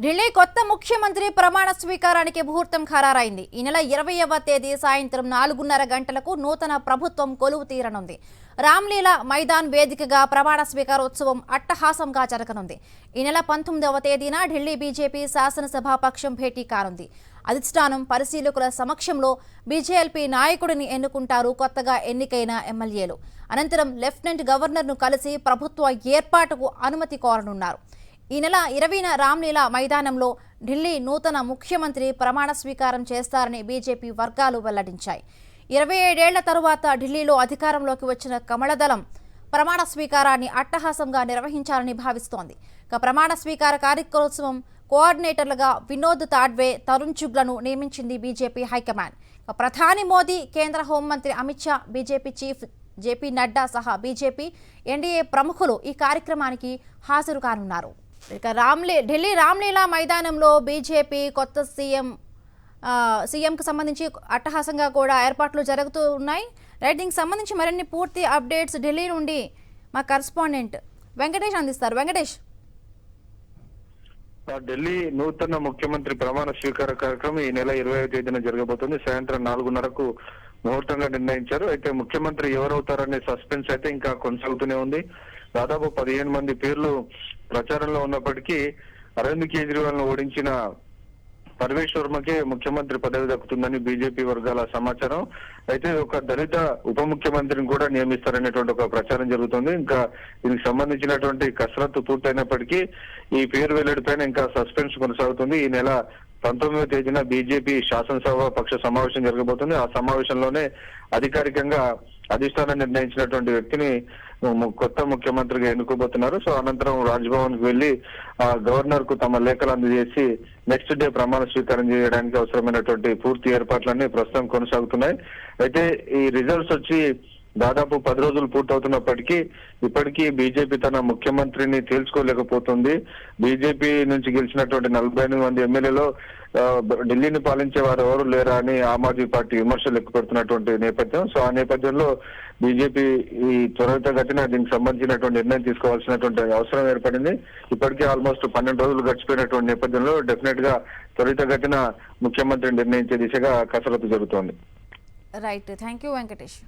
ఢిల్లీ కొత్త ముఖ్యమంత్రి ప్రమాణ స్వీకారానికి ముహూర్తం ఖరారైంది. ఈ నెల 20వ తేదీ సాయంత్రం 4:30 గంటలకు నూతన ప్రభుత్వం కొలువు తీరనుంది. రామ్లీలా మైదాన్ వేదికగా ప్రమాణ స్వీకారోత్సవం అట్టహాసంగా జరగనుంది. ఈ నెల 19వ తేదీన ఢిల్లీ బీజేపీ శాసనసభాపక్షం భేటీ కానుంది. అధిష్టానం పరిశీలకుల సమక్షంలో బీజేపీ నాయకుడిని ఎన్నుకుంటారు కొత్తగా ఎన్నికైన ఎమ్మెల్యేలు. అనంతరం లెఫ్టినెంట్ గవర్నర్ను కలిసి ప్రభుత్వ ఏర్పాటుకు అనుమతి కోరనున్నారు. ఈ నెల 20న రామ్లీలా మైదానంలో ఢిల్లీ నూతన ముఖ్యమంత్రి ప్రమాణ స్వీకారం చేస్తారని బీజేపీ వర్గాలు వెల్లడించాయి. 27 ఏళ్ల తరువాత ఢిల్లీలో అధికారంలోకి వచ్చిన కమలదళం ప్రమాణ స్వీకారాన్ని అట్టహాసంగా నిర్వహించాలని భావిస్తోంది. ప్రమాణ స్వీకార కార్యక్రమోత్సవం కోఆర్డినేటర్లుగా వినోద్ తాడ్వే, తరుణ్ చుగ్లను నియమించింది బీజేపీ హైకమాండ్. ప్రధాని మోదీ, కేంద్ర హోంమంత్రి Amit Shah, BJP chief JP Nadda సహా బీజేపీ, ఎన్డీఏ ప్రముఖులు ఈ కార్యక్రమానికి హాజరు కానున్నారు. ఇక ఢిల్లీ రామ్లీలా మైదానంలో బీజేపీ కొత్త సీఎంకు సంబంధించి అట్టహాసంగా కూడా ఏర్పాట్లు జరుగుతూ ఉన్నాయి. రైట్, దీనికి సంబంధించి మరిన్ని పూర్తి అప్డేట్స్ ఢిల్లీ నుండి మా కరెస్పాండెంట్ వెంకటేష్ అందిస్తారు. వెంకటేష్, ఢిల్లీ నూతన ముఖ్యమంత్రి ప్రమాణ స్వీకార కార్యక్రమం ఈ నెల 20వ తేదీన జరగబోతుంది. సాయంత్రం 4:30కు ముహూర్తంగా నిర్ణయించారు. అయితే ముఖ్యమంత్రి ఎవరవుతారనే సస్పెన్స్ అయితే ఇంకా కొనసాగుతూనే ఉంది. దాదాపు 15 మంది పేర్లు ప్రచారంలో ఉన్నప్పటికీ అరవింద్ కేజ్రీవాల్ ను ఓడించిన పర్వేష్ వర్మకే ముఖ్యమంత్రి పదవి దక్కుతుందని బీజేపీ వర్గాల సమాచారం. అయితే ఒక దళిత ఉప ముఖ్యమంత్రిని కూడా నియమిస్తారనేటువంటి ఒక ప్రచారం జరుగుతుంది. ఇంకా దీనికి సంబంధించినటువంటి కసరత్తు పూర్తయినప్పటికీ ఈ పేరు వెల్లడిపైన ఇంకా సస్పెన్స్ కొనసాగుతుంది. ఈ నెల 19వ తేదీన బీజేపీ శాసనసభ పక్ష సమావేశం జరగబోతుంది. ఆ సమావేశంలోనే అధికారికంగా అధిష్టానం నిర్ణయించినటువంటి వ్యక్తిని కొత్త ముఖ్యమంత్రిగా ఎన్నుకోబోతున్నారు. సో అనంతరం రాజ్భవన్ కు వెళ్లి గవర్నర్ కు తమ లేఖలు అందజేసి నెక్స్ట్ డే ప్రమాణ స్వీకారం చేయడానికి అవసరమైనటువంటి పూర్తి ఏర్పాట్లన్నీ ప్రస్తుతం కొనసాగుతున్నాయి. అయితే ఈ రిజల్ట్స్ వచ్చి దాదాపు 10 రోజులు పూర్తవుతున్నప్పటికీ ఇప్పటికీ బీజేపీ తన ముఖ్యమంత్రిని తేల్చుకోలేకపోతుంది. బీజేపీ నుంచి గెలిచినటువంటి 48 మంది ఎమ్మెల్యేలో ఢిల్లీని పాలించే వారు ఎవరు లేరా అని ఆమ్ ఆద్మీ పార్టీ విమర్శలు ఎక్కుపెడుతున్నటువంటి నేపథ్యం. సో ఆ నేపథ్యంలో బీజేపీ ఈ త్వరితగతిన దీనికి సంబంధించినటువంటి నిర్ణయం తీసుకోవాల్సినటువంటి అవసరం ఏర్పడింది. ఇప్పటికే ఆల్మోస్ట్ 12 రోజులు గడిచిపోయినటువంటి నేపథ్యంలో డెఫినెట్ గా త్వరితగతిన ముఖ్యమంత్రిని నిర్ణయించే దిశగా కసరత్తు జరుగుతోంది. Right, thank you Venkatesh.